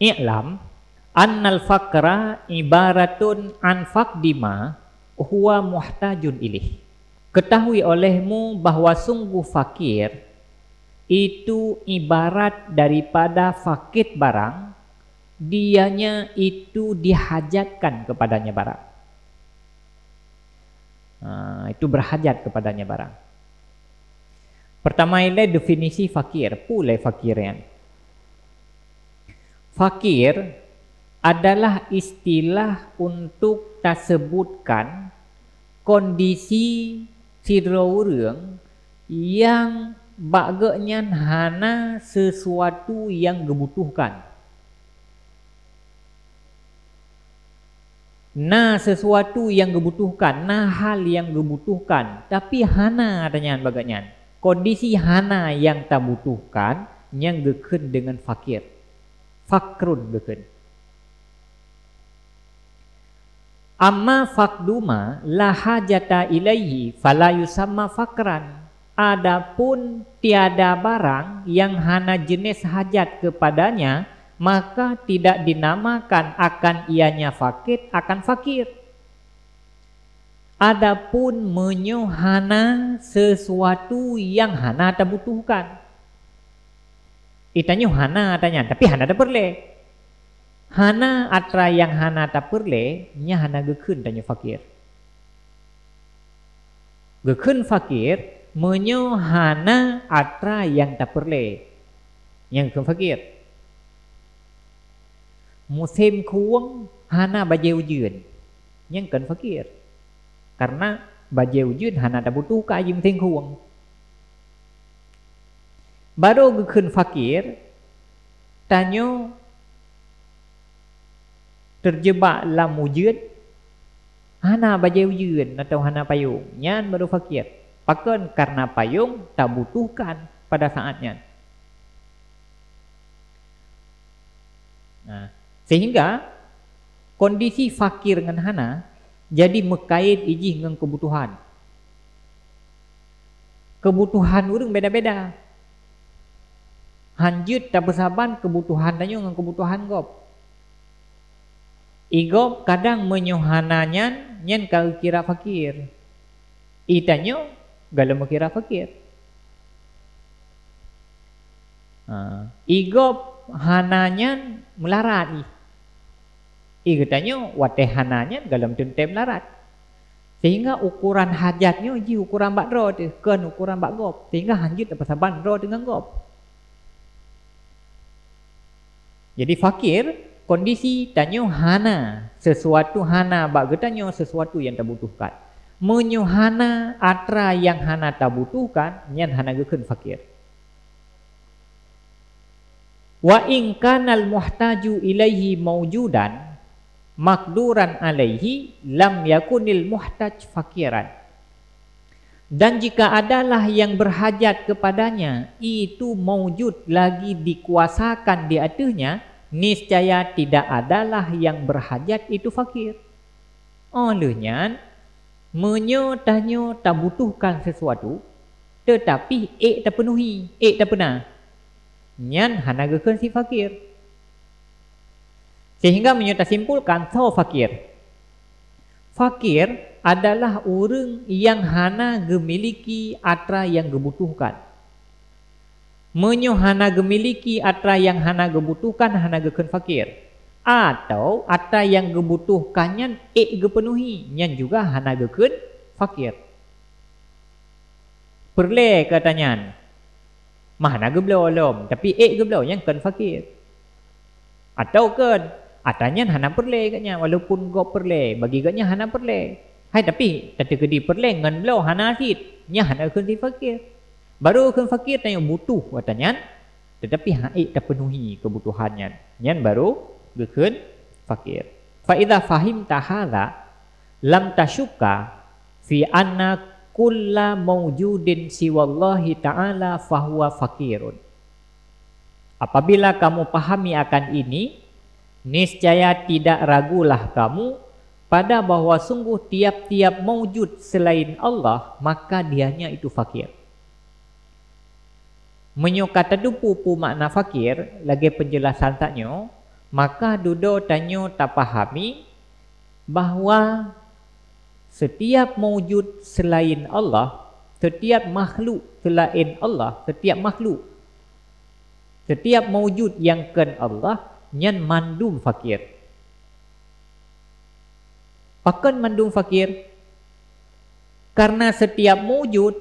I'lam annal faqra ibaratun an faqdima huwa muhtajun ilih. Ketahui olehmu bahwa sungguh fakir itu ibarat daripada fakir barang, dianya itu dihajatkan kepadanya barang. Itu berhajat kepadanya barang. Pertama ini definisi fakir. Pulai fakirnya. Fakir adalah istilah untuk tersebutkan kondisi seseorang yang baganya hana sesuatu yang dibutuhkan. Nah sesuatu yang dibutuhkan, nah hal yang dibutuhkan, tapi hana adanya baganya. Kondisi hana yang tak butuhkan yang geken dengan fakir. Fakrun geken. Amma fakduma la hajata ilaihi fala yusamma fakran. Adapun tiada barang yang hana jenis hajat kepadanya, maka tidak dinamakan akan ianya fakir akan fakir. Adapun menyohana sesuatu yang hana tak butuhkan. Itanya hana tanya, tapi hana tak perle. Hana atra yang hana tak perle, nya hana gekun tanya fakir. Gekun fakir menyohana atra yang tak perle, yang gekun fakir. Musim kuang hana bajau jun, yang kan fakir. Karena bajau jun hana tak butuh kai musim kuang. Baru gekun fakir, tanyo terjebak dalam wujud hana bajau jun atau hana payung, nyan baru fakir. Pakan karena payung tak butuhkan pada saatnya. Nah, sehingga kondisi fakir dengan hana jadi mekait iji dengan kebutuhan. Kebutuhan orang beda-beda. Hanjut tak bersaban kebutuhan tanya dengan kebutuhan gop. Igop kadang menyohananya nyen kau kira fakir. Itanyo galau kira fakir. Igop hananya melarat. Katanya wateh hananya dalam tentem larat. Sehingga ukuran hajatnya ji ukuran bak ro tu, kan ukuran bak gop. Sehingga hanjut apa saban ro dengan gop. Jadi fakir kondisi tanya hana sesuatu hana bak getanya sesuatu yang tak butuhkan. Menyohana atra yang hana tak butuhkan nyan hana gekun fakir. Wa in kanal muhtaju ilaihi maujudan makduran alaihi lam yakunil muhtaj fakiran. Dan jika adalah yang berhajat kepadanya itu maujud lagi dikuasakan di atasnya, niscaya tidak adalah yang berhajat itu fakir. Olehnya menyo tak butuhkan sesuatu tetapi tak penuhi, tak pernah. Nyan hana gekun si fakir. Sehingga menyata simpulkan so fakir. Fakir adalah orang yang hana gemiliki atra yang gebutuhkan. Menyo hana gemiliki atra yang hana gebutuhkan hana gekun fakir. Atau atra yang gebutuhkannya gepenuhi, nyan juga hana gekun fakir. Perle katanya. Mahana geblau lom, tapi geblau yang kan fakir. Atau kan atanya hana perle katnya, walaupun gop perle bagi katnya hana perle. Hai tapi ketika di perle ngan blau hana sit, nya hana kan si fakir. Baru kan fakir tanya butuh katanya, tetapi tak penuhi kebutuhannya. Nyan baru gekun fakir. Fa idza fahimta hadza lam tasyukka fi anna kulla mawjudin siwallahi ta'ala fahuwa fakirun. Apabila kamu pahami akan ini, niscaya tidak ragulah kamu pada bahwa sungguh tiap-tiap mawjud selain Allah maka dianya itu fakir. Menyokata dupu pu makna fakir lagi penjelasan taknya maka dudo tanyo tak pahami bahawa setiap mawujud selain Allah, setiap makhluk selain Allah, setiap mawujud yang kan Allah nyan mandum fakir. Pakan mandum fakir? Karena setiap mawujud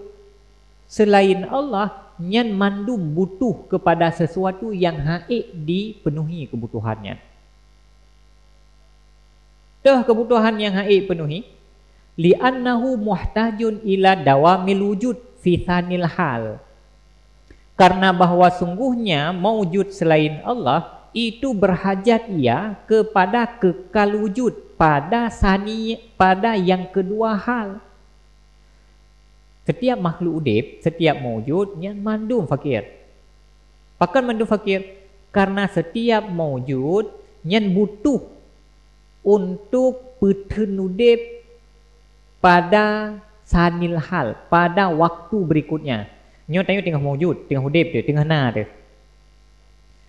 selain Allah nyan mandum butuh kepada sesuatu yang haik dipenuhi kebutuhannya. Dah kebutuhan yang haik penuhi, li'annahu muhtajun ila dawamil wujud fi thanil hal. Karena bahawa sungguhnya mawujud selain Allah itu berhajat ia kepada kekal wujud pada yang kedua hal. Setiap makhluk udip, setiap mawujud yang mandum fakir. Pakan mandum fakir? Karena setiap mawujud yang butuh untuk petun udip pada sanil hal, pada waktu berikutnya. Nyo tanya tengah mawujud, tengah udip dia, tengah na dia.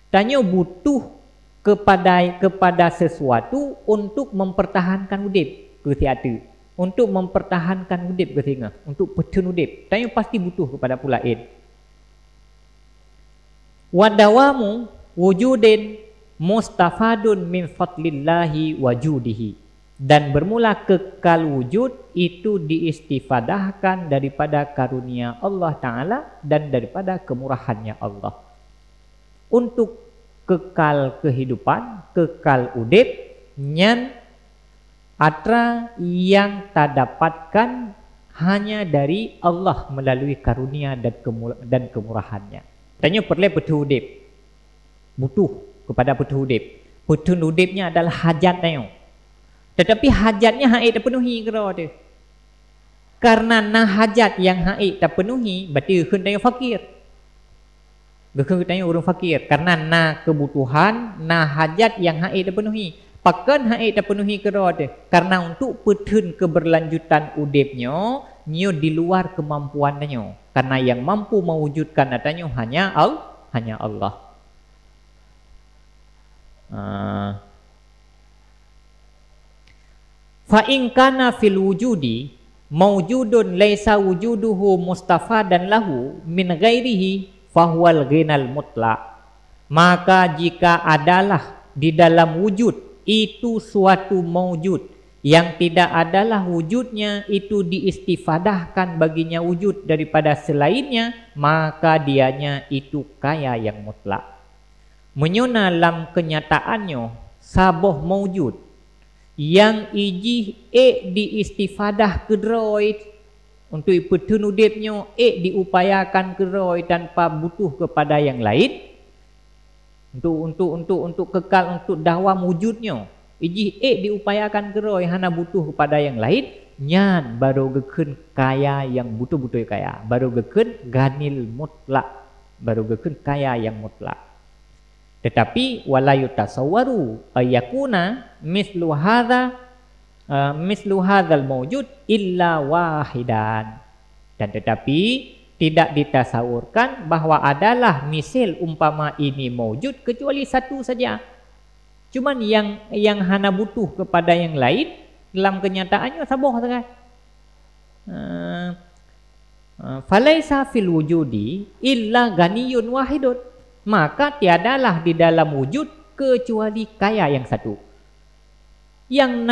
Tanya butuh kepada sesuatu untuk mempertahankan udip ke tiada. Untuk mempertahankan udip ke singa, untuk petun udip. Tanya pasti butuh kepada pulain. Wadawamu wujudin mustafadun min fadlillahi wajudihi. Dan bermula kekal wujud itu diistifadahkan daripada karunia Allah Ta'ala dan daripada kemurahannya Allah. Untuk kekal kehidupan, kekal udip, nyan atra yang tak dapatkan hanya dari Allah melalui karunia dan kemurahannya. Tanya perlu petun udip. Butuh kepada petun udip. Petun udipnya adalah hajat tanya. Tetapi hajatnya haik tak penuhi kira dia. Karena nah hajat yang haik tak penuhi, berarti kena tanya fakir. Kena tanya orang fakir. Karena nah kebutuhan, nah hajat yang haik tak penuhi. Pakan haik tak penuhi kira dia. Karena untuk petun keberlanjutan udipnya, nyo di luar kemampuannya. Karena yang mampu mewujudkan adanya hanya Allah. Fa in kana fil wujudi mawjudun laisa wujuduhu mustafadan lahu min ghairihi fahuwal ghinal mutlaq. Maka jika adalah di dalam wujud itu suatu mawjud yang tidak adalah wujudnya itu diistifadahkan baginya wujud daripada selainnya, maka dianya itu kaya yang mutlak. Menyona dalam kenyataannya saboh mawjud yang ijih diistifadah kedroi untuk petun udipnya diupayakan kedroi tanpa butuh kepada yang lain, untuk kekal, untuk dawam wujudnya, ijih diupayakan kedroi hana butuh kepada yang lain, nyan baru geken kaya yang betul-betul kaya, baru geken ganil mutlak, baru geken kaya yang mutlak. Tetapi wala yutasawwaru ayakuna mislu hadzal mawjud illa wahidan. Dan tetapi tidak ditasawurkan bahwa adalah misal umpama ini mawjud kecuali satu saja. Cuman yang hana butuh kepada yang lain dalam kenyataannya saboh sangat. Falaisa fil wujudi illa ganiyun wahidun. Maka tiadalah di dalam wujud kecuali kaya yang satu. Yang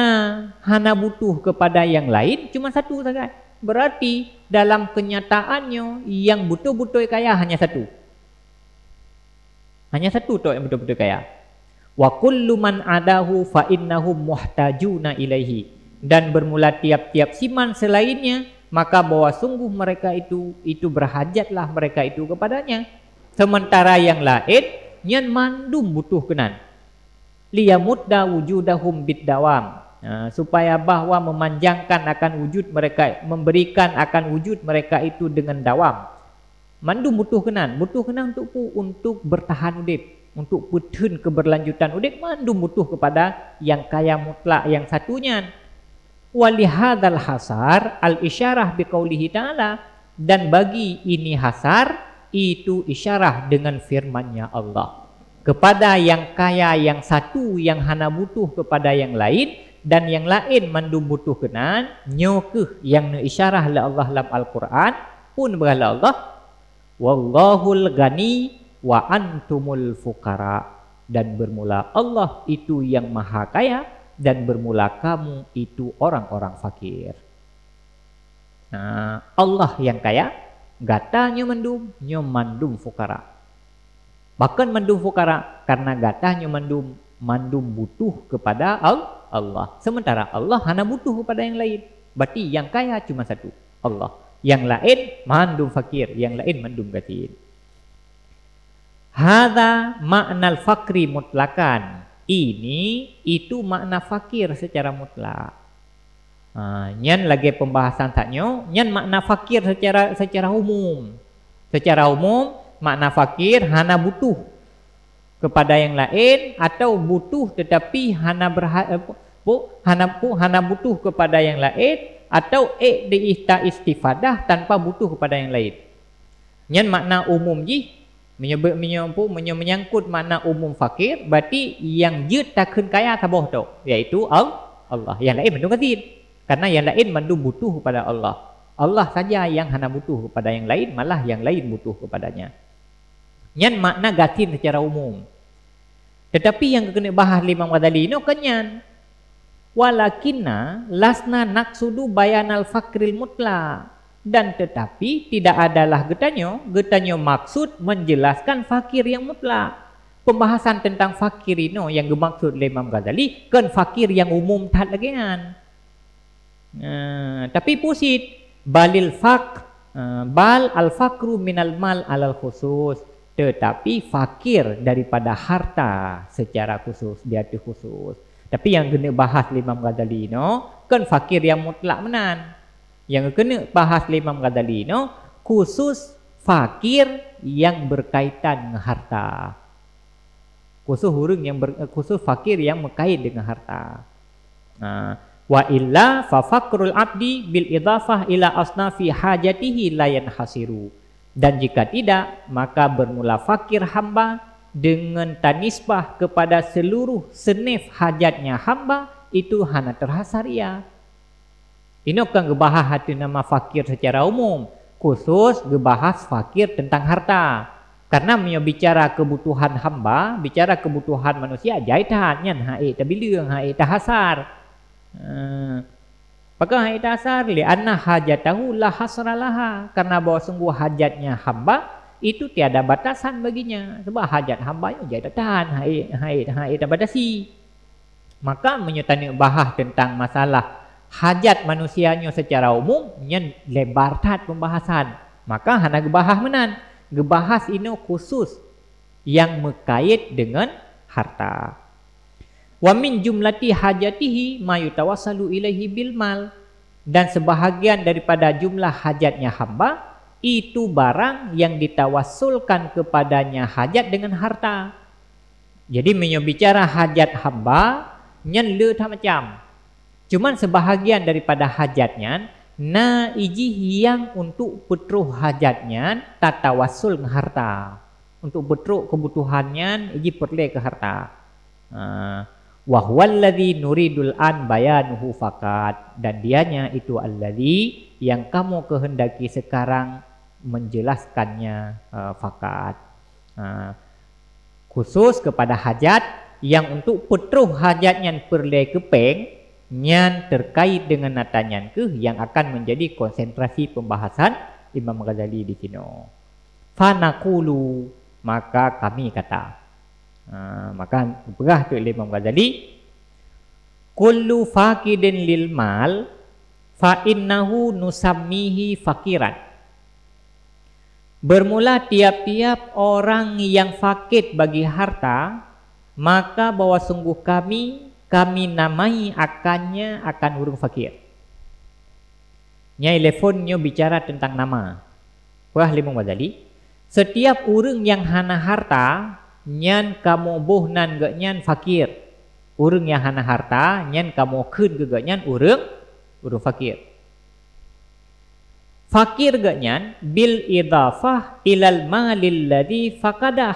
hana butuh kepada yang lain cuma satu saja. Berarti dalam kenyataannya yang betul-betul kaya hanya satu. Hanya satu tu yang betul-betul kaya. Wa kullu man adahu fa innahum muhtajuna ilaihi. Dan bermula tiap-tiap siman selainnya, maka bahwa sungguh mereka itu berhajatlah mereka itu kepadanya. Sementara yang lain nyan mandum butuh kenan. Liyamudda wujudahum biddawam. Supaya bahwa memanjangkan akan wujud mereka, memberikan akan wujud mereka itu dengan dawam. Mandum butuh kenan untuk bertahan udip, untuk petun keberlanjutan udip, mandum butuh kepada yang kaya mutlak yang satunya. Walihadzal hasar al-isyarah biqaulihi ta'ala, dan bagi ini hasar itu isyarah dengan firman-Nya Allah. kepada yang kaya yang satu yang hana butuh kepada yang lain, dan yang lain mandum butuh kenan nyokeh yang isyarah la Allah dalam Al-Quran pun berhala Allah, wallahul ghani wa antumul fuqara, dan bermula Allah itu yang maha kaya dan bermula kamu itu orang-orang fakir. Nah, Allah yang kaya gata nyo mandum fuqara. Bahkan mandum fuqara karena gata nyo mandum butuh kepada Allah. Sementara Allah hana butuh kepada yang lain. Berarti yang kaya cuma satu, Allah. Yang lain mandum fakir, yang lain mandum gatin. Hadza makna al-fakri mutlakan. Ini itu makna fakir secara mutlak. Nyan lagi pembahasan taknyo, nyan makna fakir secara umum. Secara umum makna fakir hana butuh kepada yang lain, atau butuh tetapi hana butuh kepada yang lain, atau istifadah tanpa butuh kepada yang lain. Nyan makna umum ji menyangkut makna umum fakir, berarti yang je takkan kaya taboh tu, iaitu Allah. Yang lain mandum gatin, karena yang lain mandum butuh kepada Allah. Allah saja yang hana butuh kepada yang lain, malah yang lain butuh kepadanya. Nyan makna gatin secara umum. Tetapi yang kena bahas Imam Ghazali no kenyan, walakinna lasna naqsudu bayanal fakril mutlak, dan tetapi tidak adalah getanyo maksud menjelaskan fakir yang mutlak. Pembahasan tentang fakir ini yang dimaksud oleh Imam Ghazali kan fakir yang umum tak lagi kan. Tapi pusit balil bal al fakru minal mal alal khusus, tetapi fakir daripada harta secara khusus, dia tu khusus. Tapi yang kena bahas Imam Ghazali no kan fakir yang mutlak menan. Yang kena bahas Imam Ghazali no khusus fakir yang berkaitan dengan harta. Khusus fakir yang berkait dengan harta. Wa illa fa fakrul abdi bil idafah ila asnafi hajatihi la yanhasiru. Dan jika tidak, maka bermula fakir hamba dengan tanisbah kepada seluruh senif hajatnya hamba itu hana terhasaria. Ini bukan gebahas hati nama fakir secara umum, khusus gebahas fakir tentang harta. Karena bicara kebutuhan hamba, bicara kebutuhan manusia, jaitan nyan hae tabileung hae tahasar. Maka hak dasar li anna hajatahu la hasralaha, karena bahwa sungguh hajatnya hamba itu tiada batasan baginya. Sebab hajat hamba itu jadi tahan hai tak batasi. Maka menyertai bahas tentang masalah hajat manusianya secara umum nyen lebar tat pembahasan. Maka hana gebahas menan. Gebahas ini khusus yang berkait dengan harta. Wa min jumlati hajatihi ma yutawassalu ilaihi bil mal, dan sebahagian daripada jumlah hajatnya hamba itu barang yang ditawassulkan kepadanya hajat dengan harta. Jadi bicara hajat hamba nyen le tak macam. Cuman sebahagian daripada hajatnya na iji yang untuk petruh hajatnya tatawassul dengan harta. Untuk petruh kebutuhannya iji perle ke harta. Wa huwallazi nuridul an bayanuhu faqat, dan dianya itu alladzi yang kamu kehendaki sekarang menjelaskannya faqat. Khusus kepada hajat yang untuk petruh hajatnya perle kepeng nyan terkait dengan natanyan ke yang akan menjadi konsentrasi pembahasan Imam Ghazali di sini. Fanaqulu, maka kami kata, maka berah tu Imam Ghazali, kullu faqidin lil mal fa innahu nusammihi fakiran. Bermula tiap-tiap orang yang fakir bagi harta, maka bahwa sungguh kami namai akannya akan urung fakir. Nyai telefonnya bicara tentang nama. Wah Imam Ghazali, setiap orang yang hana harta nyan kamu buhnan gak nyan fakir. Urang yang hana harta nyan kamu keun gak nyan urang fakir. Fakir gak nyan bil idafah ilal malil ladzi faqadah.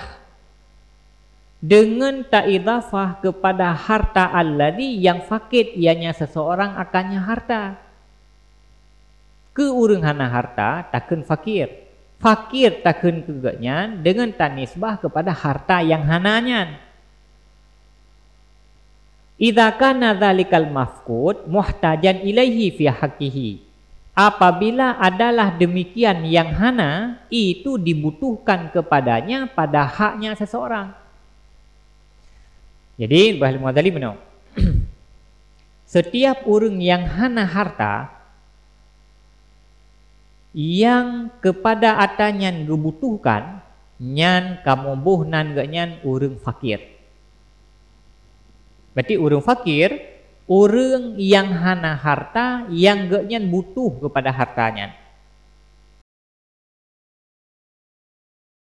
dengan tak idafah kepada harta alladhi yang fakir ianya seseorang akannya harta. Ke urang hana harta takkan fakir. Fakir takkan keganya dengan tak nisbah kepada harta yang hananya. Idza kana dzalikal mafqud muhtajan ilaihi fi haqqihi. Apabila adalah demikian yang hana itu dibutuhkan kepadanya pada haknya seseorang. Jadi Bahli Muadzali benar. Setiap orang yang hana harta yang kepada atanya dibutuhkan nyan kamu buhnan ganyan orang fakir. Berarti orang fakir orang yang hana harta yang ganyan butuh kepada hartanya.